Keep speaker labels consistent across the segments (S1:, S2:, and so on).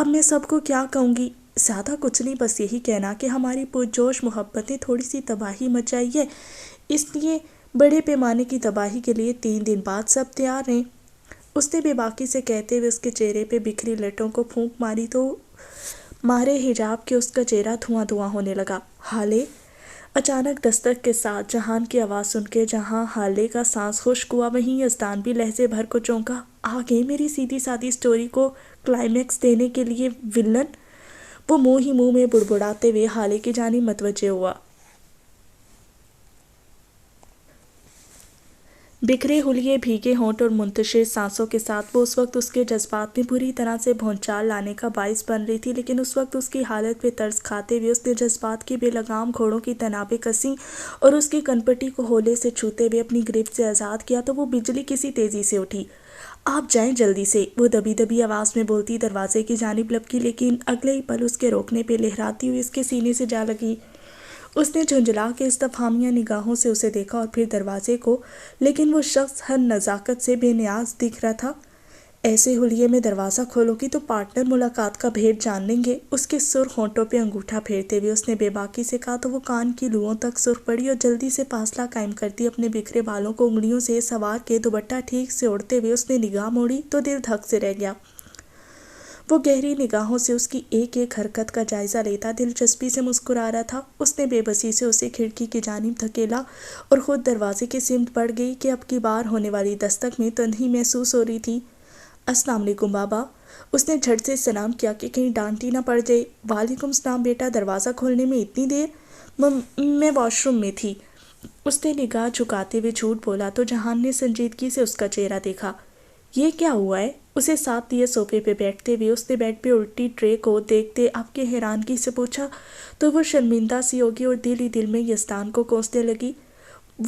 S1: اب میں سب کو کیا کہوں گی؟ زیادہ کچھ نہیں، بس یہی کہنا کہ ہماری پرجوش محبت نے تھوڑی سی تباہی مچائی ہے، اس لیے بڑے پیمانے کی تباہی کے لیے 3 دن بعد سب تیار ہیں۔ اس نے بے باکی سے کہتے ہوئے اس کے چہرے پہ بکھری لٹوں کو پھونک ماری تو مارے حجاب کے اس کا چہرہ دھواں دھواں ہونے لگا۔ ہالے! اچانک دستک کے ساتھ جہان کی آواز سن کے جہاں ہالے کا سانس خشک ہوا، وہیں یزدان بھی لہجے بھر کو چونکا۔ آگے میری سیدھی سادی سٹوری کو کلائمیکس دینے کے لیے ولن! وہ منہ ہی منہ میں بڑبڑاتے ہوئے ہالے کی جانب متوجہ ہوا۔ بکھرے حلیے، بھیگے ہونٹ اور منتشر سانسوں کے ساتھ وہ اس وقت اس کے جذبات میں بری طرح سے بھونچال لانے کا باعث بن رہی تھی، لیکن اس وقت اس کی حالت پہ ترس کھاتے ہوئے اس نے جذبات کی بے لگام گھوڑوں کی تنابیں کسیں اور اس کی کنپٹی کو ہولے سے چھوتے ہوئے اپنی گرفت سے آزاد کیا تو وہ بجلی کسی تیزی سے اٹھی۔ آپ جائیں جلدی سے، وہ دبی دبی آواز میں بولتی دروازے کی جانب لپکی، لیکن اگلے ہی پل اس کے روکنے پہ لہراتی ہوئی اس کے سینے سے جا لگی۔ اس نے جھنجھلا کے استفہامیہ نگاہوں سے اسے دیکھا اور پھر دروازے کو، لیکن وہ شخص ہر نزاکت سے بے نیاز دکھ رہا تھا۔ ایسے حلیے میں دروازہ کھولو گی تو پارٹنر ملاقات کا بھید جان لیں گے، اس کے سرخ ہونٹوں پہ انگوٹھا پھیرتے ہوئے اس نے بے باکی سے کہا تو وہ کان کی لوؤں تک سرخ پڑی اور جلدی سے فاصلہ قائم کرتی اپنے بکھرے بالوں کو انگلیوں سے سوار کے دوپٹہ ٹھیک سے اوڑھتے ہوئے اس نے نگاہ موڑی تو دل دھک سے رہ گیا۔ وہ گہری نگاہوں سے اس کی ایک ایک حرکت کا جائزہ لیتا دلچسپی سے مسکرا رہا تھا۔ اس نے بے بسی سے اسے کھڑکی کی جانب دھکیلا اور خود دروازے کی سمت بڑھ گئی کہ اب کی بار ہونے والی دستک میں تندہی محسوس ہو رہی تھی۔ السلام علیکم بابا، اس نے جھٹ سے سلام کیا کہ کہیں ڈانٹی نہ پڑ جائے۔ وعلیکم السلام بیٹا، دروازہ کھولنے میں اتنی دیر؟ میں واش روم میں تھی، اس نے نگاہ جھکاتے ہوئے جھوٹ بولا تو جہان نے سنجیدگی سے اس کا چہرہ دیکھا۔ یہ کیا ہوا ہے؟ اسے ساتھ لیے صوفے پہ بیٹھتے ہوئے اس نے بیڈ پہ الٹی ٹرے کو دیکھتے آپ کے حیرانگی سے پوچھا تو وہ شرمندہ سی ہوگی اور دل ہی دل میں یزدان کو کوسنے لگی۔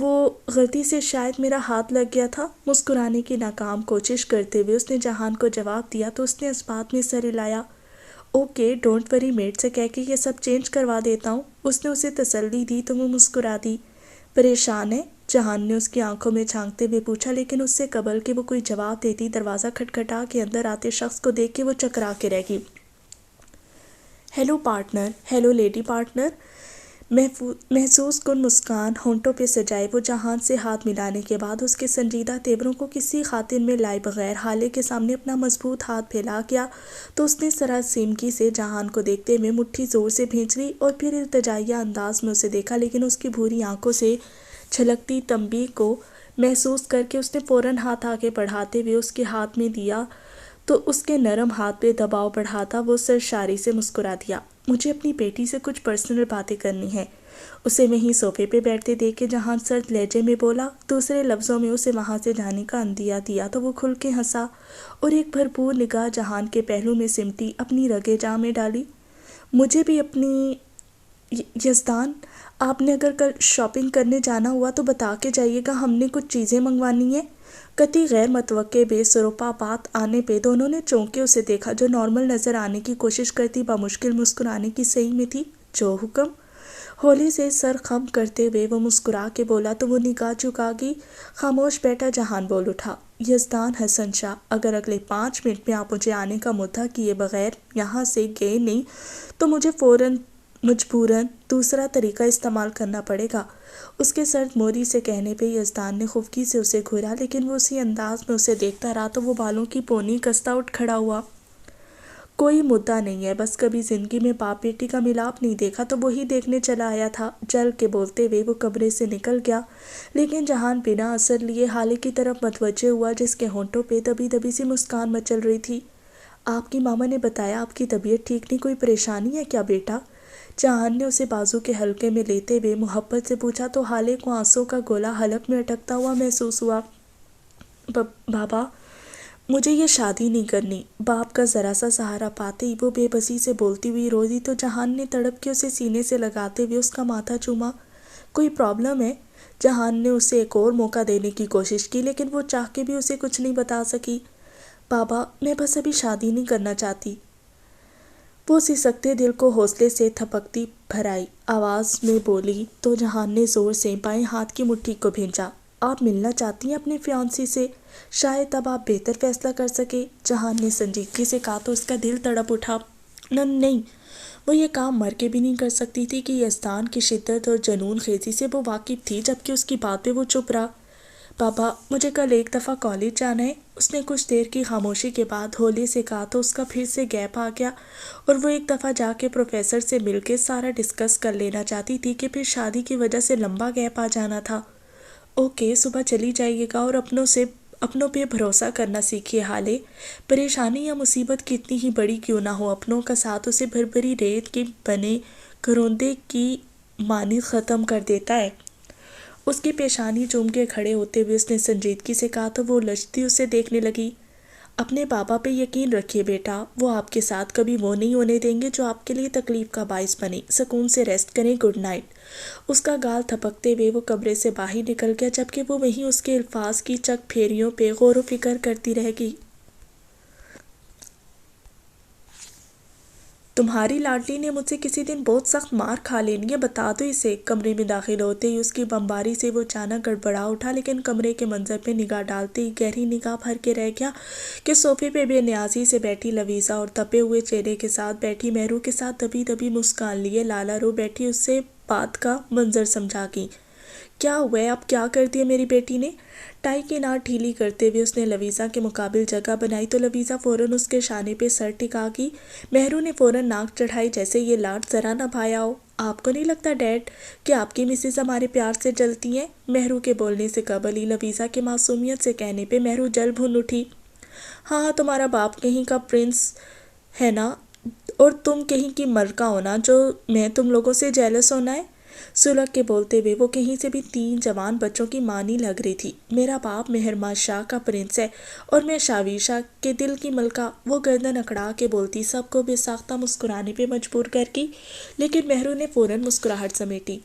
S1: وہ غلطی سے شاید میرا ہاتھ لگ گیا تھا، مسکرانے کی ناکام کوشش کرتے ہوئے اس نے جہان کو جواب دیا تو اس نے اس بات میں سر ہلایا۔ اوکے ڈونٹ وری، میڈ سے کہہ کے یہ سب چینج کروا دیتا ہوں، اس نے اسے تسلی دی تو وہ مسکرا دی۔ پریشان ہے؟ جہان نے اس کی آنکھوں میں جھانکتے ہوئے پوچھا، لیکن اس سے قبل کہ وہ کوئی جواب دیتی دروازہ کھٹکھٹا کے اندر آتے شخص کو دیکھ کے وہ چکرا کے رہ گئی۔ Hello partner, hello lady partner. محسوس کن مسکان ہونٹوں پہ سجائے وہ جہان سے ہاتھ ملانے کے بعد اس کے سنجیدہ تیوروں کو کسی خاطر میں لائے بغیر حالے کے سامنے اپنا مضبوط ہاتھ پھیلا کیا تو اس نے سراسیمگی سے جہان کو دیکھتے ہوئے مٹھی زور سے بھینچ لی اور پھر التجائیہ انداز میں اسے دیکھا، لیکن اس کی بھوری آنکھوں سے چھلکتی تنبیہ کو محسوس کر کے اس نے فوراً ہاتھ آگے بڑھاتے ہوئے اس کے ہاتھ میں دیا تو اس کے نرم ہاتھ پہ دباؤ بڑھاتا وہ سرشاری سے مسکرا دیا۔ مجھے اپنی بیٹی سے کچھ پرسنل باتیں کرنی ہیں، اسے وہیں صوفے پہ بیٹھتے دیکھ کے جہان سرد لہجے میں بولا۔ دوسرے لفظوں میں اسے وہاں سے جانے کا اندیہ دیا تو وہ کھل کے ہنسا اور ایک بھرپور نگاہ جہان کے پہلو میں سمٹی اپنی رگے جاں میں ڈالی۔ مجھے بھی اپنی یزدان، آپ نے اگر کل شاپنگ کرنے جانا ہوا تو بتا کے جائیے گا، ہم نے کچھ چیزیں منگوانی ہیں۔ قطعی غیر متوقع بے سروپا بات آنے پہ دونوں نے چونک کے اسے دیکھا جو نارمل نظر آنے کی کوشش کرتی بمشکل مسکرانے کی صحیح میں تھی۔ جو حکم؟ ہولے سے سر خم کرتے ہوئے وہ مسکرا کے بولا تو وہ نگاہ جھکا گئی۔ خاموش بیٹا جہان بول اٹھا، یزدان حسن شاہ، اگر اگلے 5 منٹ میں آپ مجھے آنے کا مدعا کیے بغیر یہاں سے گئے نہیں تو مجھے فوراً مجبوراً دوسرا طریقہ استعمال کرنا پڑے گا۔ اس کے سرد موری سے کہنے پہ یزدان نے خفگی سے اسے گھورا، لیکن وہ اسی انداز میں اسے دیکھتا رہا تو وہ بالوں کی پونی کستا اٹھ کھڑا ہوا۔ کوئی مدعا نہیں ہے، بس کبھی زندگی میں باپ بیٹی کا ملاپ نہیں دیکھا تو وہی دیکھنے چلا آیا تھا، جل کے بولتے ہوئے وہ کمرے سے نکل گیا۔ لیکن جہان بنا اثر لیے حالے کی طرف متوجہ ہوا جس کے ہونٹوں پہ دبی دبی سی مسکان مچل رہی تھی۔ آپ کی ماما نے بتایا آپ کی طبیعت ٹھیک نہیں، کوئی پریشانی ہے کیا بیٹا؟ جہان نے اسے بازو کے حلقے میں لیتے ہوئے محبت سے پوچھا تو حالے کو آنسوں کا گولا حلق میں اٹکتا ہوا محسوس ہوا۔ بابا، مجھے یہ شادی نہیں کرنی۔ باپ کا ذرا سا سہارا پاتے ہی وہ بے بسی سے بولتی ہوئی رو دی تو جہان نے تڑپ کے اسے سینے سے لگاتے ہوئے اس کا ماتھا چوما۔ کوئی پرابلم ہے؟ جہان نے اسے ایک اور موقع دینے کی کوشش کی، لیکن وہ چاہ کے بھی اسے کچھ نہیں بتا سکی۔ بابا، میں بس ابھی شادی نہیں کرنا چاہتی، وہ سسکتے دل کو حوصلے سے تھپکتی بھرائی آواز میں بولی تو جہان نے زور سے بائیں ہاتھ کی مٹھی کو بھینچا۔ آپ ملنا چاہتی ہیں اپنے فیانسی سے؟ شاید تب آپ بہتر فیصلہ کر سکے۔ جہان نے سنجیدگی سے کہا تو اس کا دل تڑپ اٹھا۔ نہیں، وہ یہ کام مر کے بھی نہیں کر سکتی تھی کہ یزدان کی شدت اور جنون خیزی سے وہ واقف تھی، جبکہ اس کی بات پہ وہ چپ رہا۔ پاپا، مجھے کل ایک دفعہ کالج جانا ہے، اس نے کچھ دیر کی خاموشی کے بعد ہولے سے کہا تو اس کا پھر سے گیپ آ گیا، اور وہ ایک دفعہ جا کے پروفیسر سے مل کے سارا ڈسکس کر لینا چاہتی تھی کہ پھر شادی کی وجہ سے لمبا گیپ آ جانا تھا۔ اوکے، صبح چلی جائیے گا اور اپنوں پہ بھروسہ کرنا سیکھیے۔ حالے پریشانی یا مصیبت کتنی ہی بڑی کیوں نہ ہو، اپنوں کا ساتھ اسے بھربھری ریت کے بنے گروندے کی مانند ختم کر دیتا ہے۔ اس کی پیشانی چوم کے کھڑے ہوتے ہوئے اس نے سنجیدگی سے کہا تو وہ لجتی اسے دیکھنے لگی۔ اپنے بابا پہ یقین رکھیے بیٹا، وہ آپ کے ساتھ کبھی وہ نہیں ہونے دیں گے جو آپ کے لیے تکلیف کا باعث بنے۔ سکون سے ریسٹ کریں، گڈ نائٹ۔ اس کا گال تھپکتے ہوئے وہ کمرے سے باہر نکل گیا، جبکہ وہ وہیں اس کے الفاظ کی چک پھیریوں پہ غور و فکر کرتی رہ گئی۔ تمہاری لاڈلی نے مجھ سے کسی دن بہت سخت مار کھا لینی ہے، بتا دو اسے۔ کمرے میں داخل ہوتے ہی اس کی بمباری سے وہ اچانک گڑبڑا اٹھا، لیکن کمرے کے منظر پہ نگاہ ڈالتے ہی گہری نگاہ بھر کے رہ گیا کہ صوفے پہ بے نیازی سے بیٹھی لویزا اور تپے ہوئے چہرے کے ساتھ بیٹھی مہرو کے ساتھ دبی دبی مسکان لیے لالا رو بیٹھی اس سے بات کا منظر سمجھا گئی۔ کیا ہوا ہے، اب کیا کر دیا میری بیٹی نے؟ ٹائی کی ناٹ ڈھیلی کرتے ہوئے اس نے لویزا کے مقابل جگہ بنائی تو لویزا فوراً اس کے شانے پہ سر ٹکا گئی۔ مہرو نے فوراً ناک چڑھائی جیسے یہ لاٹ ذرا نہ بھایا ہو۔ آپ کو نہیں لگتا ڈیڈ کہ آپ کی مسز ہمارے پیار سے جلتی ہیں؟ مہرو کے بولنے سے قبل ہی لویزا کے معصومیت سے کہنے پہ مہرو جل بھن اٹھی۔ ہاں، تمہارا باپ کہیں کا پرنس ہے نا، اور تم کہیں کی ملکہ ہونا جو میں تم لوگوں سے جیلس ہونا ہے۔ سلگ کے بولتے ہوئے وہ کہیں سے بھی 3 جوان بچوں کی ماں نہیں لگ رہی تھی۔ میرا باپ مہرماد شاہ کا پرنس ہے اور میں شاویر شاہ کے دل کی ملکہ۔ وہ گردن اکڑا کے بولتی، سب کو بے ساختہ مسکرانے پہ مجبور کر کی، لیکن مہرو نے فوراً مسکراہٹ سمیٹی۔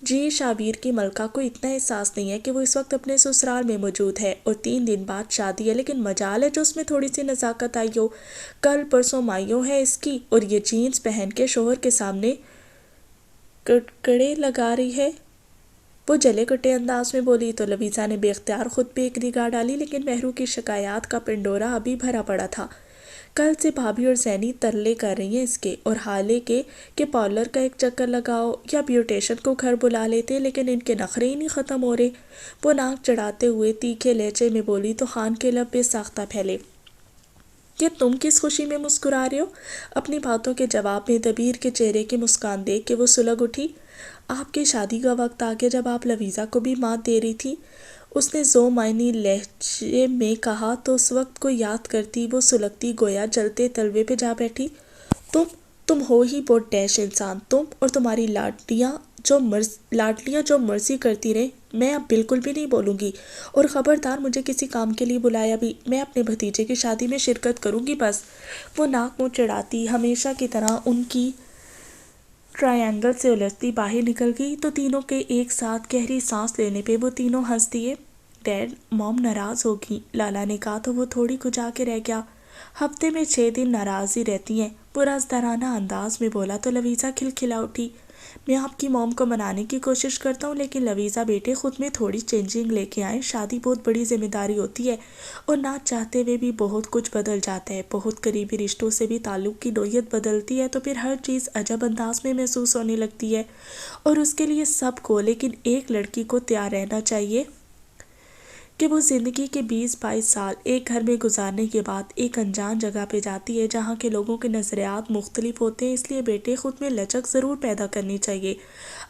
S1: جی، شاویر کی ملکہ کو اتنا احساس نہیں ہے کہ وہ اس وقت اپنے سسرال میں موجود ہے اور 3 دن بعد شادی ہے، لیکن مجال ہے جو اس میں تھوڑی سی نزاکت آئی ہو۔ کل پرسوں مائیوں ہے اس کی، اور یہ جینس پہن کے شوہر کے سامنے کڑکڑے لگا رہی ہے۔ وہ جلے کٹے انداز میں بولی تو لویزا نے بے اختیار خود پہ ایک نگاہ ڈالی، لیکن مہرو کی شکایات کا پنڈورا ابھی بھرا پڑا تھا۔ کل سے بھابھی اور زینی ترلے کر رہی ہیں اس کے، اور حالے کہ پارلر کا ایک چکر لگاؤ یا بیوٹیشن کو گھر بلا لیتے، لیکن ان کے نخرے ہی نہیں ختم ہو رہے۔ وہ ناک چڑھاتے ہوئے تیکھے لہجے میں بولی تو خان کے لب بے ساختہ پھیلے۔ کہ تم کس خوشی میں مسکرا رہے ہو؟ اپنی باتوں کے جواب میں دبیر کے چہرے کی مسکان دیکھ کے وہ سلگ اٹھی۔ آپ کی شادی کا وقت آ گیا جب آپ لویزا کو بھی مات دے رہی تھی، اس نے ذو معنی لہجے میں کہا تو اس وقت کو یاد کرتی وہ سلگتی گویا جلتے تلوے پہ جا بیٹھی۔ تم ہو ہی بہت ڈیش انسان، تم اور تمہاری لاڈلیاں جو مرضی کرتی رہیں، میں اب بالکل بھی نہیں بولوں گی، اور خبردار مجھے کسی کام کے لیے بلایا بھی، میں اپنے بھتیجے کی شادی میں شرکت کروں گی بس۔ وہ ناک منہ چڑھاتی ہمیشہ کی طرح ان کی ٹرائنگل سے الجھتی باہر نکل گئی تو تینوں کے ایک ساتھ گہری سانس لینے پہ وہ تینوں ہنس دیے۔ ڈیڈ، موم ناراض ہوگی، لالا نے کہا تو وہ تھوڑی کھجا کے رہ گیا۔ ہفتے میں 6 دن ناراض ہی رہتی ہیں، وہ رازدارانہ انداز میں بولا تو لویزا کھلکھلا اٹھی۔ میں آپ کی موم کو منانے کی کوشش کرتا ہوں، لیکن لویزا بیٹے خود میں تھوڑی چینجنگ لے کے آئیں، شادی بہت بڑی ذمہ داری ہوتی ہے، اور نہ چاہتے ہوئے بھی بہت کچھ بدل جاتا ہے، بہت قریبی رشتوں سے بھی تعلق کی نوعیت بدلتی ہے تو پھر ہر چیز عجب انداز میں محسوس ہونے لگتی ہے، اور اس کے لیے سب کو، لیکن ایک لڑکی کو تیار رہنا چاہیے کہ وہ زندگی کے 20-22 سال ایک گھر میں گزارنے کے بعد ایک انجان جگہ پہ جاتی ہے جہاں کے لوگوں کے نظریات مختلف ہوتے ہیں، اس لیے بیٹے خود میں لچک ضرور پیدا کرنی چاہیے۔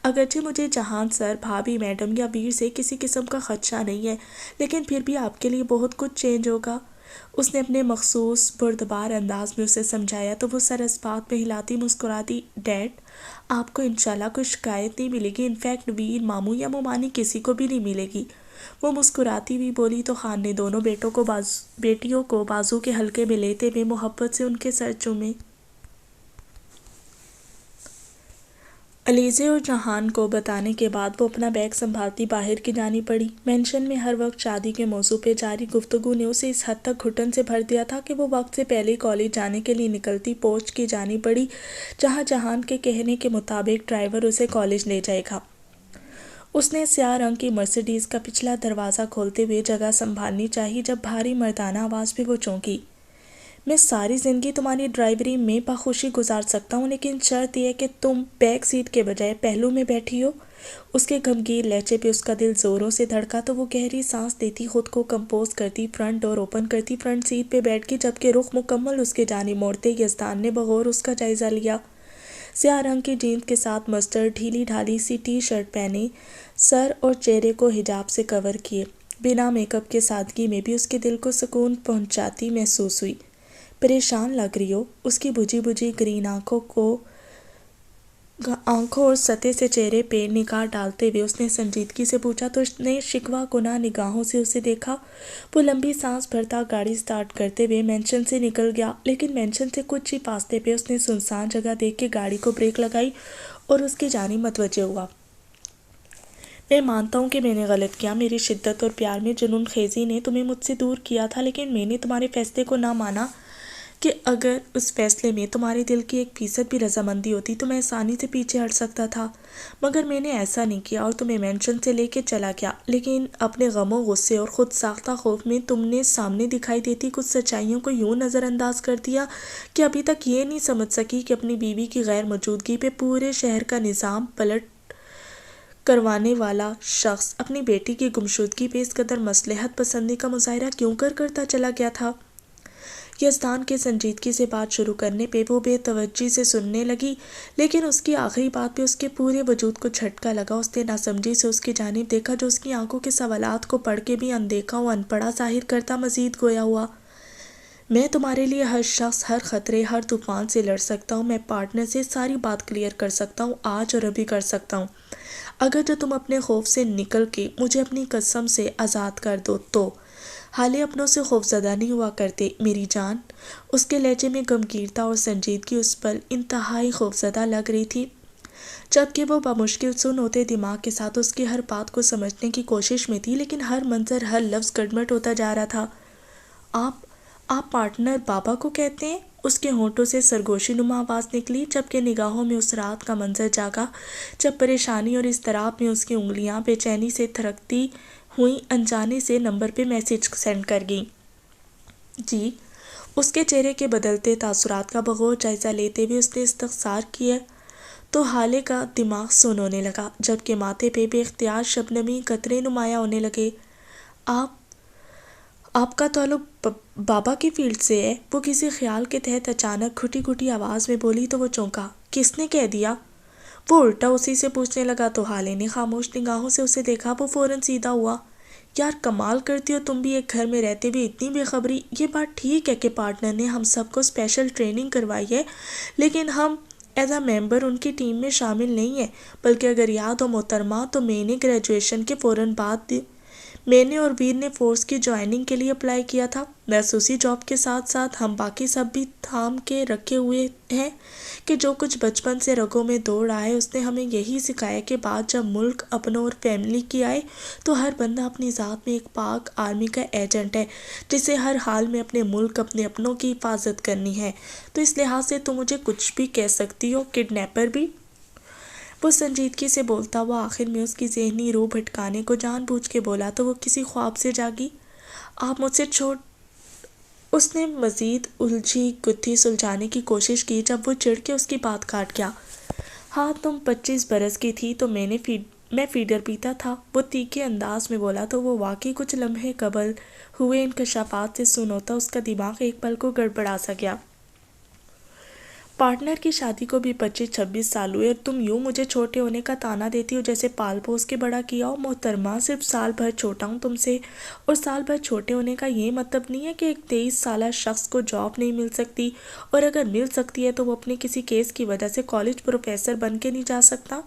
S1: اگرچہ مجھے جہان سر، بھابھی میڈم یا ویر سے کسی قسم کا خدشہ نہیں ہے، لیکن پھر بھی آپ کے لیے بہت کچھ چینج ہوگا، اس نے اپنے مخصوص بردبار انداز میں اسے سمجھایا تو وہ سر اس بات پہ ہلاتی مسکراتی، ڈیڈ آپ کو انشاءاللہ کوئی شکایت نہیں ملے گی، انفیکٹ ویر، ماموں یا ممانی کسی کو بھی نہیں ملے گی۔ وہ مسکراتی ہوئی بولی تو خان نے دونوں بیٹیوں کو بازو کے حلقے میں لیتے ہوئے محبت سے ان کے سر چومے۔ علیزے اور جہان کو بتانے کے بعد وہ اپنا بیگ سنبھالتی باہر کی جانب پڑی۔ مینشن میں ہر وقت شادی کے موضوع پہ جاری گفتگو نے اسے اس حد تک گھٹن سے بھر دیا تھا کہ وہ وقت سے پہلے کالج جانے کے لیے نکلتی پوسٹ کی جانب پڑی، جہاں جہان کے کہنے کے مطابق ڈرائیور اسے کالج لے جائے گا۔ اس نے سیاہ رنگ کی مرسیڈیز کا پچھلا دروازہ کھولتے ہوئے جگہ سنبھالنی چاہی جب بھاری مردانہ آواز پہ وہ چونکی۔ میں ساری زندگی تمہاری ڈرائیوری میں بخوشی گزار سکتا ہوں، لیکن شرط یہ ہے کہ تم بیک سیٹ کے بجائے پہلو میں بیٹھی ہو۔ اس کے گمگین لہجے پہ اس کا دل زوروں سے دھڑکا تو وہ گہری سانس دیتی، خود کو کمپوز کرتی، فرنٹ ڈور اوپن کرتی، فرنٹ سیٹ پہ بیٹھ کے جبکہ رخ مکمل اس کے جانب موڑتے یزدان نے بغور اس کا جائزہ لیا۔ سیاہ رنگ کی جینس کے ساتھ مسٹرڈ ڈھیلی ڈھالی سی ٹی شرٹ پہنے، سر اور چہرے کو حجاب سے کور کیے، بنا میک اپ کے سادگی میں بھی اس کے دل کو سکون پہنچاتی محسوس ہوئی۔ پریشان لگ رہی ہو؟ اس کی بجھی بجھی گرین آنکھوں اور سطح سے چہرے پہ نگاہ ڈالتے ہوئے اس نے سنجیدگی سے پوچھا تو اس نے شکوہ کناں نگاہوں سے اسے دیکھا۔ وہ لمبی سانس بھرتا گاڑی سٹارٹ کرتے ہوئے مینشن سے نکل گیا، لیکن مینشن سے کچھ ہی فاصلے پہ اس نے سنسان جگہ دیکھ کے گاڑی کو بریک لگائی اور اس کی جانب متوجہ ہوا۔ میں مانتا ہوں کہ میں نے غلط کیا، میری شدت اور پیار میں جنون خیزی نے تمہیں مجھ سے دور کیا تھا، لیکن میں نے تمہارے فیصلے کو نہ مانا کہ اگر اس فیصلے میں تمہارے دل کی 1% بھی رضامندی ہوتی تو میں آسانی سے پیچھے ہٹ سکتا تھا، مگر میں نے ایسا نہیں کیا اور تمہیں مینشن سے لے کے چلا گیا۔ لیکن اپنے غموں، غصے اور خود ساختہ خوف میں تم نے سامنے دکھائی دیتی کچھ سچائیوں کو یوں نظر انداز کر دیا کہ ابھی تک یہ نہیں سمجھ سکی کہ اپنی بیوی کی غیر موجودگی پہ پورے شہر کا نظام پلٹ کروانے والا شخص اپنی بیٹی کی گمشدگی پہ اس قدر مصلحت پسندی کا مظاہرہ کیوں کرتا چلا گیا تھا۔ یزدان کے سنجیدگی سے بات شروع کرنے پہ وہ بے توجہی سے سننے لگی، لیکن اس کی آخری بات پہ اس کے پورے وجود کو جھٹکا لگا۔ اس نے ناسمجھی سے اس کی جانب دیکھا جو اس کی آنکھوں کے سوالات کو پڑھ کے بھی اندیکھا و انپڑھا ظاہر کرتا مزید گویا ہوا۔ میں تمہارے لیے ہر شخص، ہر خطرے، ہر طوفان سے لڑ سکتا ہوں، میں پارٹنر سے ساری بات کلیئر کر سکتا ہوں، آج اور ابھی کر سکتا ہوں، اگر جو تم اپنے خوف سے نکل کے مجھے اپنی قسم سے آزاد کر دو تو۔ حالے اپنوں سے خوفزدہ نہیں ہوا کرتے میری جان۔ اس کے لہجے میں غمگینتا اور سنجیدگی اس پر انتہائی خوفزدہ لگ رہی تھی، جبکہ وہ بمشکل سن ہوتے دماغ کے ساتھ اس کی ہر بات کو سمجھنے کی کوشش میں تھی، لیکن ہر منظر، ہر لفظ گڑمٹ ہوتا جا رہا تھا۔ آپ پارٹنر بابا کو کہتے ہیں؟ اس کے ہونٹوں سے سرگوشی نما آواز نکلی، جبکہ نگاہوں میں اس رات کا منظر جاگا جب پریشانی اور اضطراب میں اس کی انگلیاں بے چینی سے تھرکتی ہوئی انجانے سے نمبر پہ میسج سینڈ کر گئیں۔ جی، اس کے چہرے کے بدلتے تاثرات کا بغور جائزہ لیتے ہوئے اس نے استفسار کیا تو حالے کا دماغ سن ہونے لگا، جبکہ ماتھے پہ بے اختیار شبنمی قطرے نمایاں ہونے لگے۔ آپ کا تعلق بابا کی فیلڈ سے ہے؟ وہ کسی خیال کے تحت اچانک گھٹی گھٹی آواز میں بولی تو وہ چونکا۔ کس نے کہہ دیا؟ وہ الٹا اسی سے پوچھنے لگا تو حالے نے خاموش نگاہوں سے اسے دیکھا۔ وہ فوراً سیدھا ہوا۔ یار کمال کرتی ہو تم بھی، ایک گھر میں رہتے بھی اتنی بے خبری۔ یہ بات ٹھیک ہے کہ پارٹنر نے ہم سب کو اسپیشل ٹریننگ کروائی ہے، لیکن ہم ایز اے ممبر ان کی ٹیم میں شامل نہیں ہیں، بلکہ اگر یاد ہو محترمہ تو میں نے گریجویشن کے فوراً بعد میں نے اور ویر نے فورس کی جوائننگ کے لیے اپلائی کیا تھا۔ بس اسی جاب کے ساتھ ساتھ ہم باقی سب بھی تھام کے رکھے ہوئے ہیں کہ جو کچھ بچپن سے رگوں میں دوڑ رہا ہے اس نے ہمیں یہی سکھایا کہ بعد جب ملک اپنوں اور فیملی کی آئے تو ہر بندہ اپنی ذات میں ایک پاک آرمی کا ایجنٹ ہے جسے ہر حال میں اپنے ملک، اپنے اپنوں کی حفاظت کرنی ہے۔ تو اس لحاظ سے تم مجھے کچھ بھی کہہ سکتی ہو، کڈنیپر بھی۔ وہ سنجیدگی سے بولتا ہوا آخر میں اس کی ذہنی روح بھٹکانے کو جان بوجھ کے بولا تو وہ کسی خواب سے جاگی۔ آپ مجھ سے اس نے مزید الجھی گتھی سلجھانے کی کوشش کی جب وہ چڑ کے اس کی بات کاٹ گیا۔ ہاں تم 25 برس کی تھی تو میں فیڈر پیتا تھا، وہ تیکھے انداز میں بولا تو وہ واقعی کچھ لمحے قبل ہوئے انکشافات سے سن ہوتا اس کا دماغ ایک پل کو گڑبڑا سا گیا۔ پارٹنر کی شادی کو بھی 25-26 سال ہوئے اور تم یوں مجھے چھوٹے ہونے کا تانا دیتی ہو جیسے پال پوس کے بڑا کیا ہو۔ محترمہ صرف سال بھر چھوٹا ہوں تم سے، اور سال بھر چھوٹے ہونے کا یہ مطلب نہیں ہے کہ ایک 23 سالہ شخص کو جاب نہیں مل سکتی، اور اگر مل سکتی ہے تو وہ اپنے کسی کیس کی وجہ سے کالج پروفیسر بن کے نہیں جا سکتا۔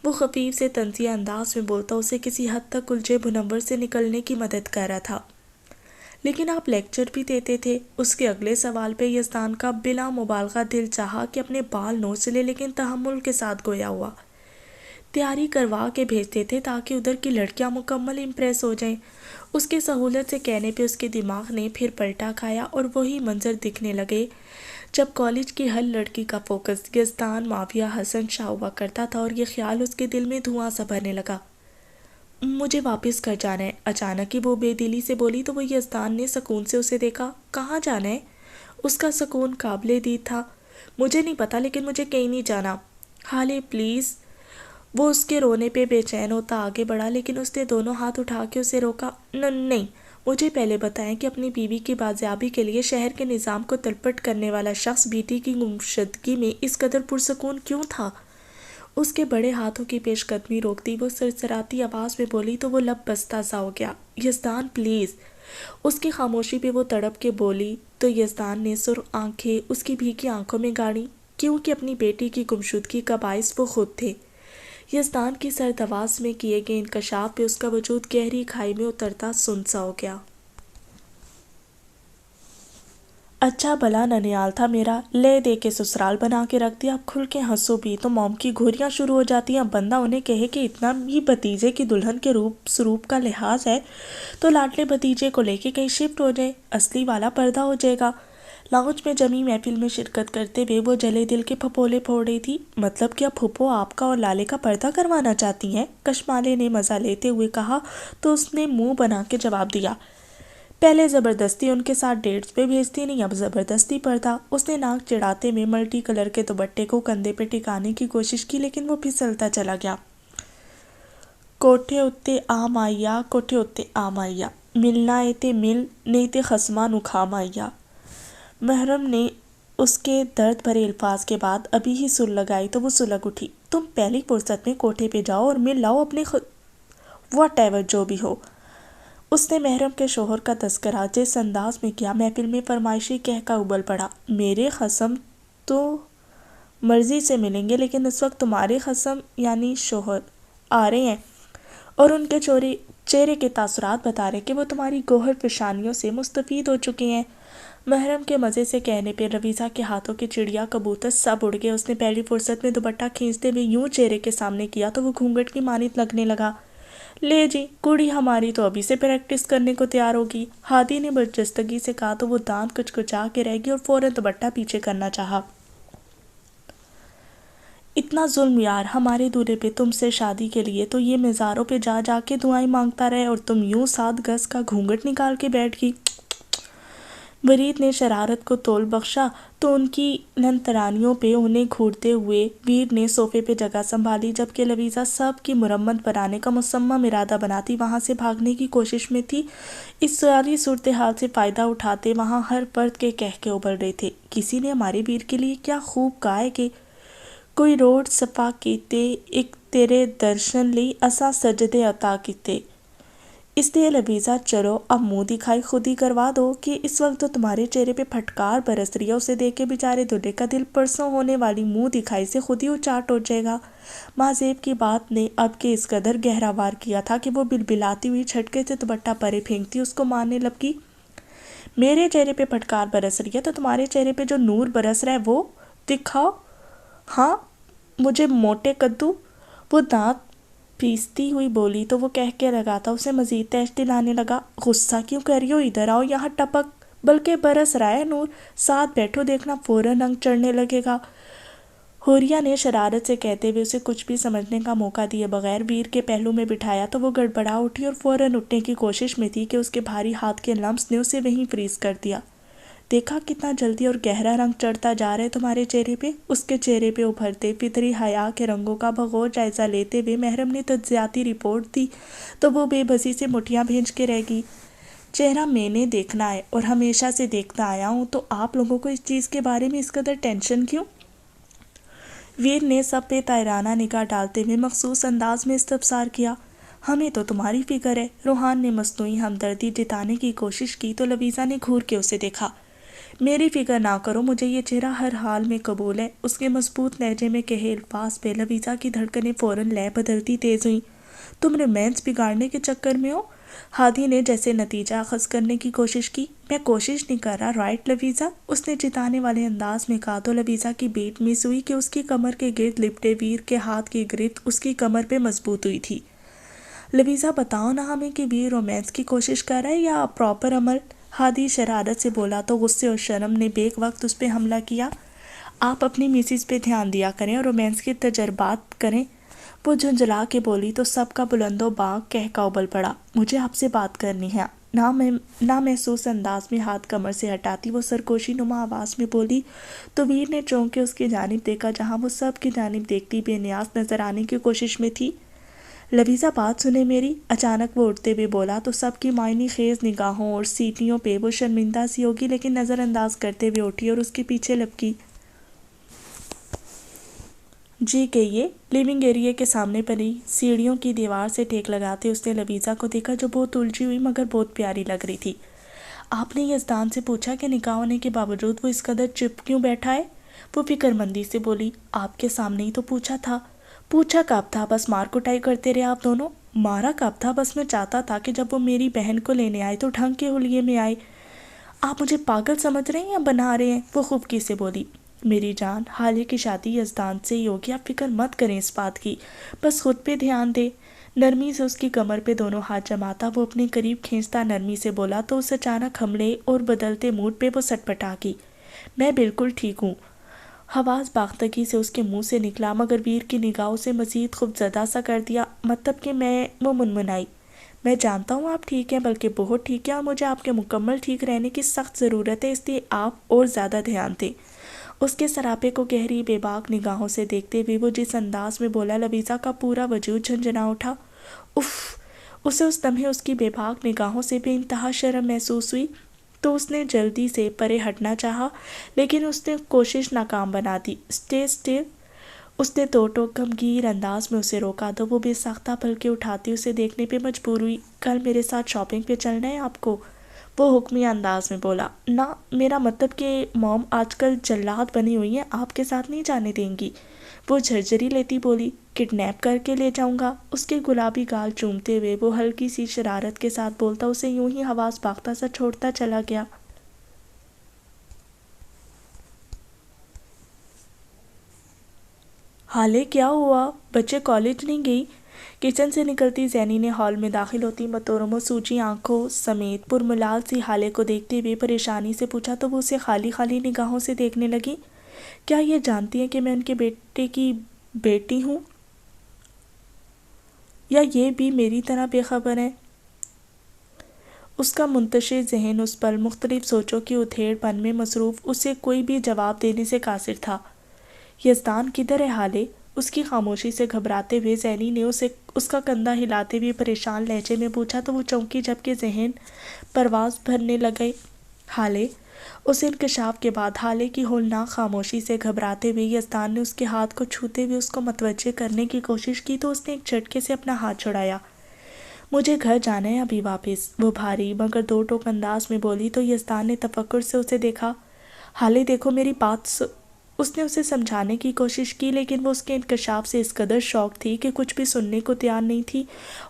S1: وہ خفیف سے طنزیہ انداز میں بولتا اسے کسی حد تک الجھے بھنور سے نکلنے کی مدد کر رہا تھا۔ لیکن آپ لیکچر بھی دیتے تھے۔ اس کے اگلے سوال پہ یزدان کا بلا مبالغہ دل چاہا کہ اپنے بال نوچ لے، لیکن تحمل کے ساتھ گویا ہوا۔ تیاری کروا کے بھیجتے تھے تاکہ ادھر کی لڑکیاں مکمل امپریس ہو جائیں۔ اس کے سہولت سے کہنے پہ اس کے دماغ نے پھر پلٹا کھایا اور وہی منظر دکھنے لگے جب کالج کی ہر لڑکی کا فوکس یزدان معاویہ حسن شاہ ہوا کرتا تھا، اور یہ خیال اس کے دل میں دھواں سا بھرنے لگا۔ مجھے واپس گھر جانا ہے، اچانک ہی وہ بے دلی سے بولی تو وہ یزدان نے سکون سے اسے دیکھا۔ کہاں جانا ہے؟ اس کا سکون قابل دید تھا۔ مجھے نہیں پتا لیکن مجھے کہیں نہیں جانا۔ حالے پلیز۔ وہ اس کے رونے پہ بے چین ہوتا آگے بڑھا لیکن اس نے دونوں ہاتھ اٹھا کے اسے روکا۔ نہیں، مجھے پہلے بتائیں کہ اپنی بیوی کی بازیابی کے لیے شہر کے نظام کو تلپٹ کرنے والا شخص بیٹی کی گمشدگی میں اس قدر پرسکون کیوں تھا؟ اس کے بڑے ہاتھوں کی پیش قدمی روکتی وہ سرسراتی آواز میں بولی تو وہ لب بستہ سا ہو گیا۔ یزدان پلیز۔ اس کی خاموشی پہ وہ تڑپ کے بولی تو یزدان نے سرخ آنکھیں اس کی بھیگی آنکھوں میں گاڑی، کیونکہ اپنی بیٹی کی گمشدگی کا باعث وہ خود تھے۔ یزدان کی سرد آواز میں کیے گئے انکشاف پہ اس کا وجود گہری کھائی میں اترتا سن سا ہو گیا۔ اچھا بھلا ننیال تھا میرا، لے دے کے سسرال بنا کے رکھ دیا، اب کھل کے ہنسو بھی تو موم کی گھوریاں شروع ہو جاتی ہیں۔ بندہ انہیں کہے کہ اتنا بھی بھتیجے کی دلہن کے روپ سروپ کا لحاظ ہے تو لاڈلے بھتیجے کو لے کے کہیں شفٹ ہو جائے، اصلی والا پردہ ہو جائے گا۔ لاؤنج میں جمی محفل میں شرکت کرتے ہوئے وہ جلے دل کے پھپولے پھوڑ رہی تھی۔ مطلب کیا پھپھو آپ کا اور لالے کا پردہ کروانا چاہتی ہیں؟ کشمالے نے مزہ لیتے ہوئے کہا تو اس نے منہ بنا کے جواب دیا، پہلے زبردستی ان کے ساتھ ڈیٹس پہ بھیجتی نہیں، اب زبردستی پردہ۔ اس نے ناک چڑھاتے میں ملٹی کلر کے دوپٹے کو کندھے پہ ٹکانے کی کوشش کی لیکن وہ پھسلتا چلا گیا۔ کوٹھے اتے آم آئیا، کوٹھے اتے آم آئیا، ملنا اے تے مل نہیں تے خصما نکھام آئیا۔ محرم نے اس کے درد بھرے الفاظ کے بعد ابھی ہی سر لگائی تو وہ سلگ اٹھی۔ تم پہلی فرصت میں کوٹھے پہ جاؤ اور مل لاؤ اپنے واٹ ایور جو بھی ہو۔ اس نے محرم کے شوہر کا تذکرہ جس انداز میں کیا محفل میں فرمائشی کہہ کا ابل پڑا۔ میرے خصم تو مرضی سے ملیں گے لیکن اس وقت تمہارے خصم یعنی شوہر آ رہے ہیں اور ان کے چہرے کے تاثرات بتا رہے کہ وہ تمہاری گوہر پیشانیوں سے مستفید ہو چکے ہیں۔ محرم کے مزے سے کہنے پہ رویزہ کے ہاتھوں کے چڑیا کبوتر سب اڑ گئے۔ اس نے پہلی فرصت میں دوپٹہ کھینچتے ہوئے یوں چہرے کے سامنے کیا تو وہ گھونگھٹ کی مانند لگنے لگا۔ لے جی، کڑی ہماری تو ابھی سے پریکٹس کرنے کو تیار ہوگی، ہادی نے برجستگی سے کہا تو وہ دانت کچکچا کے رہ گئی اور فوراً دوپٹہ پیچھے کرنا چاہا۔ اتنا ظلم یار، ہمارے دورے پہ تم سے شادی کے لیے تو یہ مزاروں پہ جا جا کے دعائیں مانگتا رہے اور تم یوں 7 گز کا گھونگھٹ نکال کے بیٹھ گئی۔ ورید نے شرارت کو تول بخشا تو ان کی لنترانیوں پہ انہیں گھورتے ہوئے ویر نے صوفے پہ جگہ سنبھالی، جبکہ لویزا سب کی مرمت بنانے کا مصمم ارادہ بناتی وہاں سے بھاگنے کی کوشش میں تھی۔ اس ساری صورتحال سے فائدہ اٹھاتے وہاں ہر فرد کے کہکے ابل رہے تھے، کسی نے ہمارے ویر کے لیے کیا خوب کہا ہے کہ کوئی روڈ صفا کیتے ایک تیرے درشن لی اسا سجدے عطا کیتے۔ اس لیے لویزا چلو اب منہ دکھائی خود ہی کروا دو کہ اس وقت تو تمہارے چہرے پہ پھٹکار برس رہی ہے، اسے دیکھ کے بیچارے دلہے کا دل پرسوں ہونے والی منہ دکھائی سے خود ہی اچاٹ ہو جائے گا۔ ماں زیب کی بات نے اب کے اس قدر گہرا وار کیا تھا کہ وہ بلبلاتی ہوئی جھٹکے سے دوپٹہ پرے پھینکتی اس کو مارنے لگی۔ میرے چہرے پہ پھٹکار برس رہی ہے تو تمہارے چہرے پہ جو نور برس رہا ہے وہ دکھاؤ۔ ہاں مجھے موٹے کدو، وہ دانت پیستی ہوئی بولی تو وہ کہہ کے لگاتا اسے مزید تیش دلانے لگا۔ غصہ کیوں کر رہی ہو، ادھر آؤ، یہاں ٹپک بلکہ برس رہا ہے نور، ساتھ بیٹھو دیکھنا فوراً رنگ چڑھنے لگے گا۔ حوریہ نے شرارت سے کہتے ہوئے اسے کچھ بھی سمجھنے کا موقع دیے بغیر ویر کے پہلو میں بٹھایا تو وہ گڑبڑا اٹھی اور فوراً اٹھنے کی کوشش میں تھی کہ اس کے بھاری ہاتھ کے لمس نے اسے وہیں فریز کر دیا۔ دیکھا کتنا جلدی اور گہرا رنگ چڑھتا جا رہا ہے تمہارے چہرے پہ۔ اس کے چہرے پہ ابھرتے فطری حیا کے رنگوں کا بغور جائزہ لیتے ہوئے محرم نے تجزیاتی رپورٹ دی تو وہ بے بسی سے مٹھیاں بھینچ کے رہ گئی۔ چہرہ میں نے دیکھنا ہے اور ہمیشہ سے دیکھتا آیا ہوں، تو آپ لوگوں کو اس چیز کے بارے میں اس قدر ٹینشن کیوں؟ ویر نے سب پہ طائرانہ نگاہ ڈالتے ہوئے مخصوص انداز میں استفسار کیا۔ ہمیں تو تمہاری فکر ہے، روحان نے مصنوعی ہمدردی جتانے کی کوشش کی تو لویزا نے گھور کے اسے دیکھا۔ میری فکر نہ کرو، مجھے یہ چہرہ ہر حال میں قبول ہے۔ اس کے مضبوط لہجے میں کہے الفاظ پہ لویزا کی دھڑکنیں فوراً لے بدلتی تیز ہوئیں۔ تم رومانس بگاڑنے کے چکر میں ہو؟ ہادی نے جیسے نتیجہ اخذ کرنے کی کوشش کی۔ میں کوشش نہیں کر رہا، رائٹ لویزا؟ اس نے جتانے والے انداز میں کہا تو لویزا کی بیٹ مس ہوئی کہ اس کی کمر کے گرد لپٹے ویر کے ہاتھ کی گرفت اس کی کمر پہ مضبوط ہوئی تھی۔ لویزا بتاؤ نا ہمیں کہ ویر رومانس کی کوشش کر رہا ہے یا پراپر عمل؟ ہادی شرارت سے بولا تو غصے اور شرم نے بیک وقت اس پہ حملہ کیا۔ آپ اپنی میسز پہ دھیان دیا کریں اور رومانس کے تجربات کریں، وہ جھنجھلا کے بولی تو سب کا بلند و باں کہکا ابل پڑا۔ مجھے آپ سے بات کرنی ہے۔ نہ محسوس انداز میں ہاتھ کمر سے ہٹاتی وہ سرگوشی نما آواز میں بولی تو ویر نے چونک کے اس کی جانب دیکھا جہاں وہ سب کی جانب دیکھتی بے نیاز نظر آنے کی کوشش میں تھی۔ لبیزہ بات سنے میری، اچانک وہ اٹھتے ہوئے بولا تو سب کی معنی خیز نگاہوں اور سیٹیوں پہ وہ شرمندہ سی ہوگی لیکن نظر انداز کرتے ہوئے اٹھی اور اس کے پیچھے لپکی۔ جی کہیے۔ لیونگ ایریا کے سامنے پڑی سیڑھیوں کی دیوار سے ٹیک لگاتے اس نے لبیزہ کو دیکھا جو بہت الجھی ہوئی مگر بہت پیاری لگ رہی تھی۔ آپ نے یزدان سے پوچھا کہ نکاح ہونے کے باوجود وہ اس قدر چپ کیوں بیٹھا ہے؟ وہ فکر مندی سے بولی۔ آپ کے سامنے ہی تو پوچھا تھا۔ پوچھا کب تھا؟ بس مار کٹائی کرتے رہے آپ دونوں۔ مارا کب تھا؟ بس میں چاہتا تھا کہ جب وہ میری بہن کو لینے آئے تو ڈھنگ کے حلیے میں آئے۔ آپ مجھے پاگل سمجھ رہے ہیں یا بنا رہے ہیں؟ وہ خفگی سے بولی۔ میری جان، حالیہ کی شادی یزدان سے ہی ہوگی، آپ فکر مت کریں اس بات کی، بس خود پہ دھیان دے۔ نرمی سے اس کی کمر پہ دونوں ہاتھ جماتا وہ اپنے قریب کھینچتا نرمی سے بولا تو اس اچانک حملے اور بدلتے موڈ پہ وہ سٹپٹا گئی۔ میں بالکل ٹھیک ہوں۔ حواس باختگی سے اس کے منہ سے نکلا مگر ویر کی نگاہوں سے مزید خوفزدہ سا کر دیا، مطلب کہ وہ منمنائی۔ میں جانتا ہوں آپ ٹھیک ہیں، بلکہ بہت ٹھیک ہیں، اور مجھے آپ کے مکمل ٹھیک رہنے کی سخت ضرورت ہے، اس لیے آپ اور زیادہ دھیان دیں۔ اس کے سراپے کو گہری بے باک نگاہوں سے دیکھتے ہوئے وہ جس انداز میں بولا لبیزہ کا پورا وجود جھنجھنا اٹھا۔ اف! اسے اس لمحے اس کی بے باک نگاہوں سے بے انتہا شرم محسوس ہوئی تو اس نے جلدی سے پرے ہٹنا چاہا لیکن اس نے کوشش ناکام بنا دی۔ Stay still! اس نے دو ٹوک غمگین انداز میں اسے روکا تو وہ بے ساختہ پلکیں اٹھاتی اسے دیکھنے پہ مجبور ہوئی۔ کل میرے ساتھ شاپنگ پہ چلنا ہے آپ کو؟ وہ حکمی انداز میں بولا۔ نہ، میرا مطلب کہ موم آج کل جلاد بنی ہوئی ہیں، آپ کے ساتھ نہیں جانے دیں گی۔ وہ جھرجھری لیتی بولی۔ کڈنیپ کر کے لے جاؤں گا؟ اس کے گلابی گال چومتے ہوئے وہ ہلکی سی شرارت کے ساتھ بولتا اسے یوں ہی حواس باختہ سا چھوڑتا چلا گیا۔ حالے کیا ہوا؟ بچے کالج نہیں گئی؟ کچن سے نکلتی زینی نے ہال میں داخل ہوتی متورم و سوجی آنکھوں سمیت پرملال سی حالے کو دیکھتے ہوئے پریشانی سے پوچھا تو وہ اسے خالی خالی نگاہوں سے دیکھنے لگی۔ کیا یہ جانتی ہیں کہ میں ان کے بیٹے کی بیٹی ہوں؟ یا یہ بھی میری طرح بے خبر ہیں؟ اس کا منتشر ذہن اس پل مختلف سوچوں کی ادھیڑ پن میں مصروف اسے کوئی بھی جواب دینے سے قاصر تھا۔ یزدان کدھر ہے حالے؟ اس کی خاموشی سے گھبراتے ہوئے زینی نے اس کا کندھا ہلاتے ہوئے پریشان لہجے میں پوچھا تو وہ چونکی جبکہ ذہن پرواز بھرنے لگے۔ حالے؟ اس انکشاف کے بعد حالے کی ہولناک خاموشی سے گھبراتے ہوئے یزدان نے اس کے ہاتھ کو چھوتے ہوئے اس کو متوجہ کرنے کی کوشش کی تو اس نے ایک جھٹکے سے اپنا ہاتھ چھڑایا۔ مجھے گھر جانا ہے ابھی واپس، وہ بھاری مگر دو ٹوک انداز میں بولی تو یزدان نے تفکر سے اسے دیکھا۔ حالے دیکھو میری بات اس نے اسے سمجھانے کی کوشش کی لیکن وہ اس کے انکشاف سے اس قدر شوق تھی کہ کچھ بھی سننے کو تیار نہیں تھی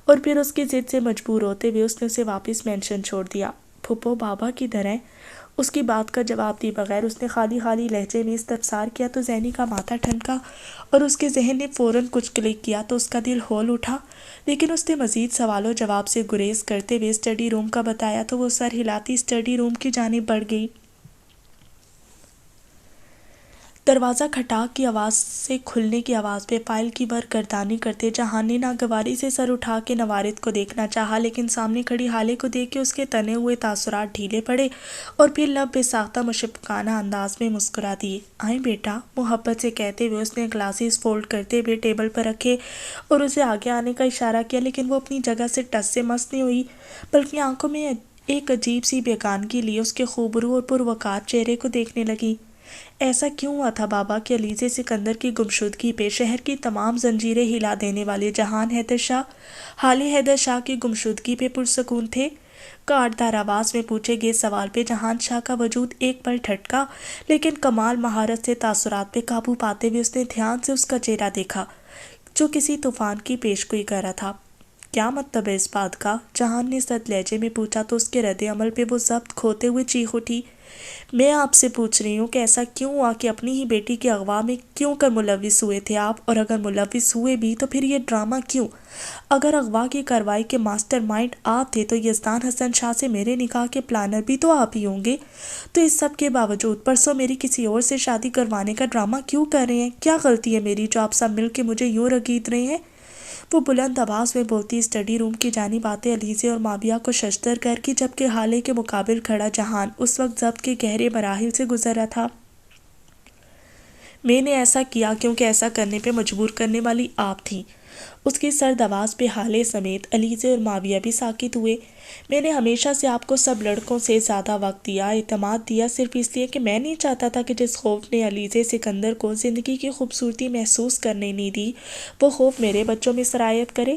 S1: اور پھر اس کی ضد سے مجبور ہوتے ہوئے اس نے اسے واپس مینشن چھوڑ دیا۔ پھپھو بابا کدھر ہیں؟ اس کی بات کا جواب دی بغیر اس نے خالی خالی لہجے میں استفسار کیا تو زینی کا ماتھا ٹھنکا اور اس کے ذہن نے فوراً کچھ کلک کیا تو اس کا دل ہول اٹھا، لیکن اس نے مزید سوال و جواب سے گریز کرتے ہوئے اسٹڈی روم کا بتایا تو وہ سر ہلاتی اسٹڈی روم کی جانب بڑھ گئی۔ دروازہ کھٹاک کی آواز سے کھلنے کی آواز پہ فائل کی گردانی کرتے جہان نے ناگواری سے سر اٹھا کے نوارد کو دیکھنا چاہا لیکن سامنے کھڑی حالے کو دیکھ کے اس کے تنے ہوئے تاثرات ڈھیلے پڑے اور پھر لب بے ساختہ مشفقانہ انداز میں مسکرا دیے۔ آئیں بیٹا، محبت سے کہتے ہوئے اس نے گلاسز فولڈ کرتے ہوئے ٹیبل پر رکھے اور اسے آگے آنے کا اشارہ کیا لیکن وہ اپنی جگہ سے ٹس سے مس نہیں ہوئی بلکہ آنکھوں میں ایک عجیب سی بیگانگی لیے اس کے خوبرو اور پروقار چہرے کو دیکھنے لگی۔ ایسا کیوں ہوا تھا بابا کہ علیزِ سکندر کی گمشدگی پہ شہر کی تمام زنجیریں ہلا دینے والے جہان حیدر شاہ حالِ حیدر شاہ کی گمشدگی پہ پرسکون تھے؟ کاٹ دار آواز میں پوچھے گئے سوال پہ جہان شاہ کا وجود ایک پل ٹھٹکا لیکن کمال مہارت سے تاثرات پہ قابو پاتے ہوئے اس نے دھیان سے اس کا چہرہ دیکھا جو کسی طوفان کی پیشگوئی کر رہا تھا۔ کیا مطلب ہے اس بات کا؟ جہان نے سرد لہجے میں پوچھا تو اس کے رد عمل پہ وہ ضبط کھوتے ہوئے چیخ اٹھی۔ میں آپ سے پوچھ رہی ہوں کہ ایسا کیوں ہوا کہ اپنی ہی بیٹی کے اغوا میں کیوں کر ملوث ہوئے تھے آپ، اور اگر ملوث ہوئے بھی تو پھر یہ ڈرامہ کیوں؟ اگر اغوا کی کارروائی کے ماسٹر مائنڈ آپ تھے تو یزدان حسن شاہ سے میرے نکاح کے پلانر بھی تو آپ ہی ہوں گے، تو اس سب کے باوجود پرسوں میری کسی اور سے شادی کروانے کا ڈرامہ کیوں کر رہے ہیں؟ کیا غلطی ہے میری جو آپ سب مل کے مجھے یوں رگید رہے ہیں؟ وہ بلند آواز میں بولتی اسٹڈی روم کی جانب آتے علیزے اور ماویہ کو ششدر کر کے، جبکہ حالے کے مقابل کھڑا جہان اس وقت ضبط کے گہرے مراحل سے گزر رہا تھا۔ میں نے ایسا کیا کیونکہ ایسا کرنے پہ مجبور کرنے والی آپ تھیں۔ اس کی سرد آواز پہ حالے سمیت علیزے اور ماویہ بھی ساکت ہوئے۔ میں نے ہمیشہ سے آپ کو سب لڑکوں سے زیادہ وقت دیا، اعتماد دیا، صرف اس لیے کہ میں نہیں چاہتا تھا کہ جس خوف نے علیزے سکندر کو زندگی کی خوبصورتی محسوس کرنے نہیں دی، وہ خوف میرے بچوں میں سرایت کرے۔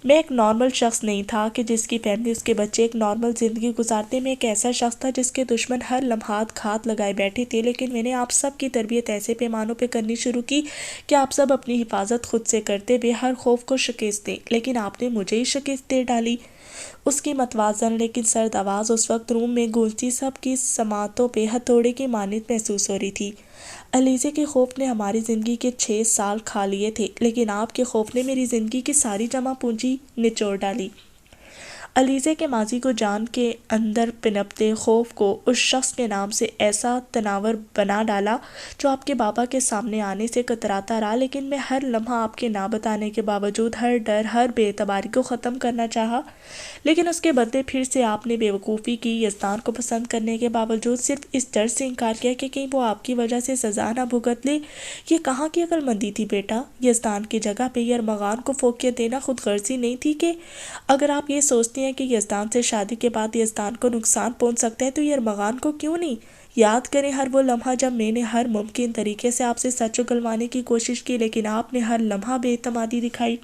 S1: میں ایک نارمل شخص نہیں تھا کہ جس کی فیملی، اس کے بچے ایک نارمل زندگی گزارتے۔ میں ایک ایسا شخص تھا جس کے دشمن ہر لمحات گھات لگائے بیٹھے تھے، لیکن میں نے آپ سب کی تربیت ایسے پیمانوں پہ کرنی شروع کی کہ آپ سب اپنی حفاظت خود سے کرتے، بے ہر خوف کو شکست دیں، لیکن آپ نے مجھے ہی شکست دے ڈالی۔ اس کی متوازن لیکن سرد آواز اس وقت روم میں گونجتی، سب کی سماعتوں پہ ہتھوڑے کی مانند محسوس ہو رہی تھی۔ علیزے کے خوف نے ہماری زندگی کے 6 سال کھا لیے تھے، لیکن آپ کے خوف نے میری زندگی کی ساری جمع پونجی نچوڑ ڈالی۔ علیزے کے ماضی کو جان کے اندر پنپتے خوف کو اس شخص کے نام سے ایسا تناور بنا ڈالا جو آپ کے بابا کے سامنے آنے سے کتراتا رہا، لیکن میں ہر لمحہ آپ کے نہ بتانے کے باوجود ہر ڈر، ہر بے اعتباری کو ختم کرنا چاہا، لیکن اس کے بدلے پھر سے آپ نے بے وقوفی کی۔ یزدان کو پسند کرنے کے باوجود صرف اس ڈر سے انکار کیا کہ کہیں وہ آپ کی وجہ سے سزا نہ بھگت لے۔ یہ کہاں کی عقل مندی تھی بیٹا؟ یزدان کی جگہ پہ یرمغان کو فوقیت دینا خود غرضی نہیں تھی کہ اگر آپ یہ سوچتے ہیں کہ یزدان سے شادی کے بعد یزدان کو نقصان پہنچ سکتا ہے تو یرمغان کو کیوں نہیں؟ یاد کریں ہر وہ لمحہ جب میں نے ہر ممکن طریقے سے آپ سے سچ اگلوانے کی کوشش کی، لیکن آپ نے ہر لمحہ بے اعتمادی دکھائی۔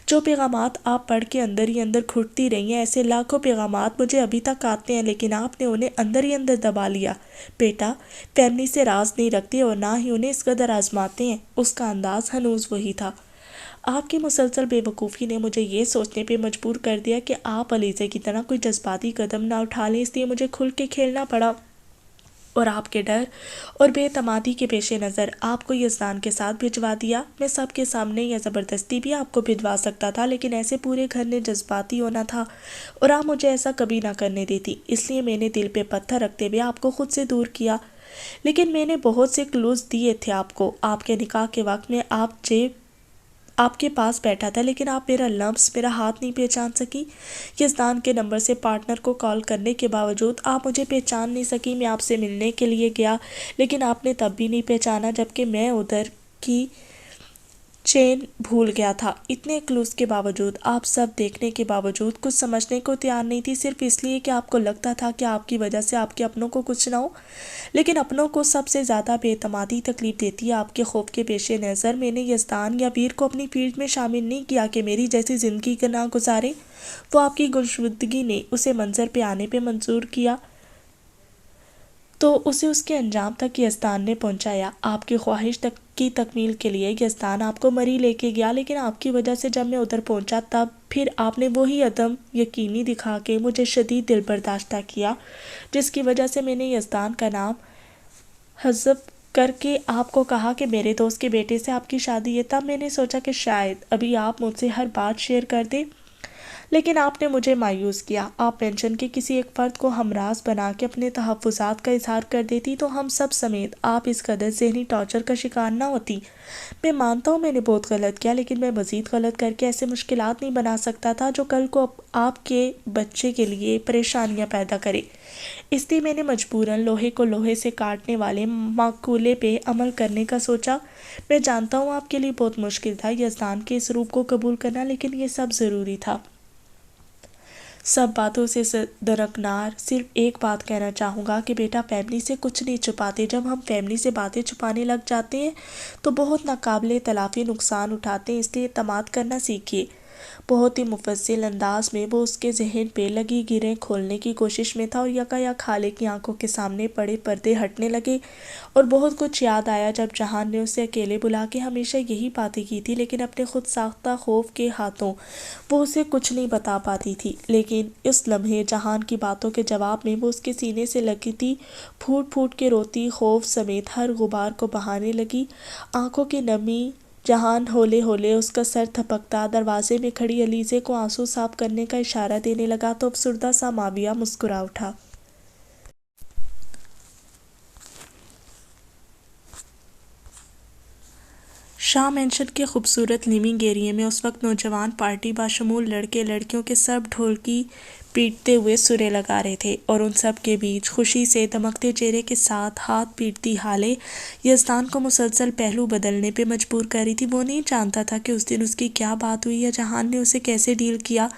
S1: جو پیغامات آپ پڑھ کے اندر ہی اندر گھٹتی رہی ہیں، ایسے لاکھوں پیغامات مجھے ابھی تک آتے ہیں، لیکن آپ نے انہیں اندر ہی اندر دبا لیا۔ بیٹا فیملی سے راز نہیں رکھتے اور نہ ہی انہیں اس قدر آزماتے ہیں۔ اس کا انداز ہنوز وہی تھا۔ آپ کی مسلسل بے وقوفی نے مجھے یہ سوچنے پہ مجبور کر دیا کہ آپ علیزے کی طرح کوئی جذباتی قدم نہ اٹھا لیں، اس لیے مجھے کھل کے کھیلنا پڑا، اور آپ کے ڈر اور بے اعتمادی کے پیش نظر آپ کو یزدان کے ساتھ بھجوا دیا۔ میں سب کے سامنے یا زبردستی بھی آپ کو بھجوا سکتا تھا، لیکن ایسے پورے گھر نے جذباتی ہونا تھا اور آپ مجھے ایسا کبھی نہ کرنے دیتی، اس لیے میں نے دل پہ پتھر رکھتے ہوئے آپ کو خود سے دور کیا۔ لیکن میں نے بہت سے کلوز دیے تھے آپ کو۔ آپ کے نکاح کے وقت میں آپ کے پاس بیٹھا تھا، لیکن آپ میرا لمس، میرا ہاتھ نہیں پہچان سکی۔ یزدان کے نمبر سے پارٹنر کو کال کرنے کے باوجود آپ مجھے پہچان نہیں سکی۔ میں آپ سے ملنے کے لیے گیا، لیکن آپ نے تب بھی نہیں پہچانا، جبکہ میں ادھر کی چین بھول گیا تھا۔ اتنے کلوز کے باوجود، آپ سب دیکھنے کے باوجود کچھ سمجھنے کو تیار نہیں تھی، صرف اس لیے کہ آپ کو لگتا تھا کہ آپ کی وجہ سے آپ کے اپنوں کو کچھ نہ ہو۔ لیکن اپنوں کو سب سے زیادہ بے اعتمادی تکلیف دیتی ہے آپ کے خوف کے پیش نظر۔ میں نے یزدان یا ویر کو اپنی فیلڈ میں شامل نہیں کیا کہ میری جیسی زندگی نہ گزارے۔ وہ آپ کی گمشدگی نے اسے منظر پہ آنے پہ منظور کیا تو اسے اس کے انجام تک یزدان نے پہنچایا۔ آپ کی خواہش کی تکمیل کے لیے یزدان آپ کو مری لے کے گیا، لیکن آپ کی وجہ سے جب میں ادھر پہنچا تب پھر آپ نے وہی عدم یقینی دکھا کے مجھے شدید دل برداشتہ کیا، جس کی وجہ سے میں نے یزدان کا نام حذف کر کے آپ کو کہا کہ میرے دوست کے بیٹے سے آپ کی شادی ہے۔ تب میں نے سوچا کہ شاید ابھی آپ مجھ سے ہر بات شیئر کر دیں، لیکن آپ نے مجھے مایوس کیا۔ آپ پینشن کے کسی ایک فرد کو ہمراز بنا کے اپنے تحفظات کا اظہار کر دیتی تو ہم سب سمیت آپ اس قدر ذہنی ٹارچر کا شکار نہ ہوتی۔ میں مانتا ہوں میں نے بہت غلط کیا، لیکن میں مزید غلط کر کے ایسے مشکلات نہیں بنا سکتا تھا جو کل کو آپ کے بچے کے لیے پریشانیاں پیدا کرے۔ اس لیے میں نے مجبوراً لوہے کو لوہے سے کاٹنے والے مقولے پہ عمل کرنے کا سوچا۔ میں جانتا ہوں آپ کے لیے بہت مشکل تھا یزدان کے اس روپ کو قبول کرنا، لیکن یہ سب ضروری تھا۔ سب باتوں سے درکنار صرف ایک بات کہنا چاہوں گا کہ بیٹا فیملی سے کچھ نہیں چھپاتے۔ جب ہم فیملی سے باتیں چھپانے لگ جاتے ہیں تو بہت ناقابل تلافی نقصان اٹھاتے ہیں، اس لیے اعتماد کرنا سیکھیے۔ بہت ہی مفصل انداز میں وہ اس کے ذہن پہ لگی گیریں کھولنے کی کوشش میں تھا، اور یکایک خالے کی آنکھوں کے سامنے پڑے پردے ہٹنے لگے اور بہت کچھ یاد آیا جب جہان نے اسے اکیلے بلا کے ہمیشہ یہی باتیں کی تھی، لیکن اپنے خود ساختہ خوف کے ہاتھوں وہ اسے کچھ نہیں بتا پاتی تھی۔ لیکن اس لمحے جہان کی باتوں کے جواب میں وہ اس کے سینے سے لگتی پھوٹ پھوٹ کے روتی خوف سمیت ہر غبار کو بہانے لگی۔ آنکھوں کی نمی جہان ہولے ہولے اس کا سر تھپکتا دروازے میں کھڑی علیزے کو آنسو صاف کرنے کا اشارہ دینے لگا تو افسردہ سا ماویہ مسکرا اٹھا۔ شاہ مینشن کے خوبصورت لیونگ ایریے میں اس وقت نوجوان پارٹی باشمول لڑکے لڑکیوں کے سب ڈھولکی پیٹتے ہوئے سریں لگا رہے تھے، اور ان سب کے بیچ خوشی سے دمکتے چہرے کے ساتھ ہاتھ پیٹتی ہالے یزدان کو مسلسل پہلو بدلنے پہ مجبور کر رہی تھی۔ وہ نہیں جانتا تھا کہ اس دن اس کی کیا بات ہوئی یا جہان نے اسے کیسے ڈیل کیا،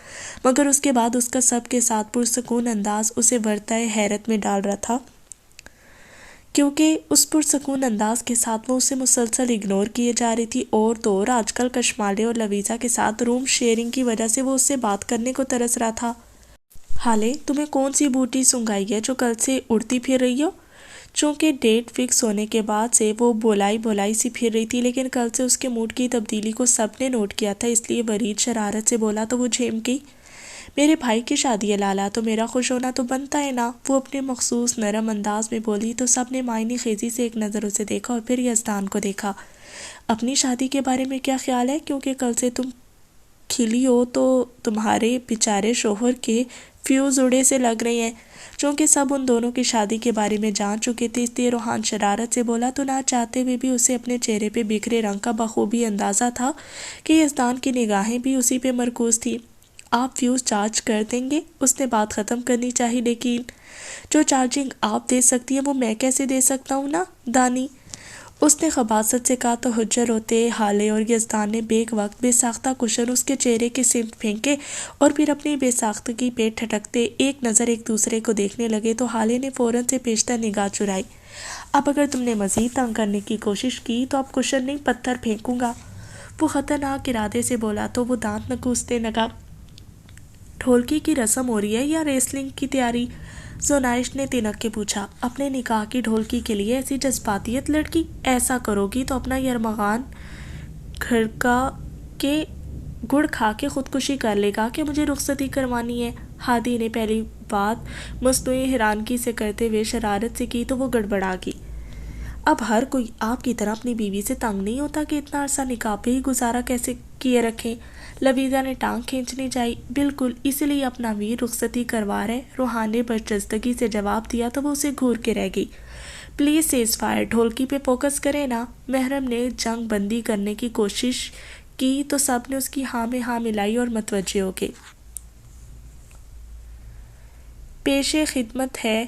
S1: مگر اس کے بعد اس کا سب کے ساتھ پرسکون انداز اسے ورطۂ حیرت میں ڈال رہا تھا، کیونکہ اس پرسکون انداز کے ساتھ وہ اسے مسلسل اگنور کیے جا رہی تھی، اور تو اور آج کل کشمالے اور لویزا کے ساتھ روم شیئرنگ کی وجہ سے وہ اس سے بات کرنے کو ترس رہا تھا۔ ہالے، تمہیں کون سی بوٹی سنگھائی ہے جو کل سے اڑتی پھر رہی ہو؟ چونکہ ڈیٹ فکس ہونے کے بعد سے وہ بولائی سی پھر رہی تھی، لیکن کل سے اس کے موڈ کی تبدیلی کو سب نے نوٹ کیا تھا، اس لیے ورید شرارت سے بولا تو وہ جھیم گئی۔ میرے بھائی کی شادی ہے لالا، تو میرا خوش ہونا تو بنتا ہے نا، وہ اپنے مخصوص نرم انداز میں بولی تو سب نے معنی خیزی سے ایک نظر اسے دیکھا اور پھر یزدان کو دیکھا۔ اپنی شادی کے بارے میں کیا خیال ہے؟ کیونکہ کل سے تم کھلی ہو تو تمہارے بیچارے شوہر کے فیوز اڑے سے لگ رہے ہیں۔ چونکہ سب ان دونوں کی شادی کے بارے میں جان چکے تھے، اس لیے روحان شرارت سے بولا تو نہ چاہتے ہوئے بھی اسے اپنے چہرے پہ بکھرے رنگ کا بخوبی اندازہ تھا کہ یزدان کی نگاہیں بھی اسی پہ مرکوز تھی۔ آپ فیوز چارج کر دیں گے؟ اس نے بات ختم کرنی چاہی، لیکن جو چارجنگ آپ دے سکتی ہیں وہ میں کیسے دے سکتا ہوں نا دانی، اس نے خباثت سے کہا تو حجر ہوتے ہالے اور یزدان نے بیک وقت بے ساختہ کشن اس کے چہرے کے سمت پھینکے اور پھر اپنی بے ساختگی پہ ٹھٹکتے ایک نظر ایک دوسرے کو دیکھنے لگے تو ہالے نے فوراً سے پیشتر نگاہ چرائی۔ اب اگر تم نے مزید تنگ کرنے کی کوشش کی تو اب کشن نہیں پتھر پھینکوں گا، وہ خطرناک ارادے سے بولا تو وہ دانت نکوستے لگا۔ ڈھولکی کی رسم ہو رہی ہے یا ریسلنگ کی تیاری؟ زونائش نے تنک کے پوچھا۔ اپنے نکاح کی ڈھولکی کے لیے ایسی جذباتیت لڑکی؟ ایسا کرو گی تو اپنا یرمغان گھڑکا کے گڑ کھا کے خودکشی کر لے گا کہ مجھے رخصتی کروانی ہے۔ ہادی نے پہلی بات مصنوعی حیرانگی سے کرتے ہوئے شرارت سے کی تو وہ گڑبڑا گئی۔ اب ہر کوئی آپ کی طرح اپنی بیوی سے تنگ نہیں ہوتا کہ اتنا عرصہ نکاح پہ ہی گزارا کیسے کیے رکھیں؟ لویزا نے ٹانگ کھینچنی چاہی۔ بالکل، اسی لیے اپنا ویر رخصتی کروا رہے، روحان نے برجستگی سے جواب دیا تو وہ اسے گھور کے رہ گئی۔ پلیز سیز فائر، ڈھولکی پہ فوکس کریں نا۔ محرم نے جنگ بندی کرنے کی کوشش کی تو سب نے اس کی ہاں میں ہاں ملائی اور متوجہ ہو گئے۔ پیش خدمت ہے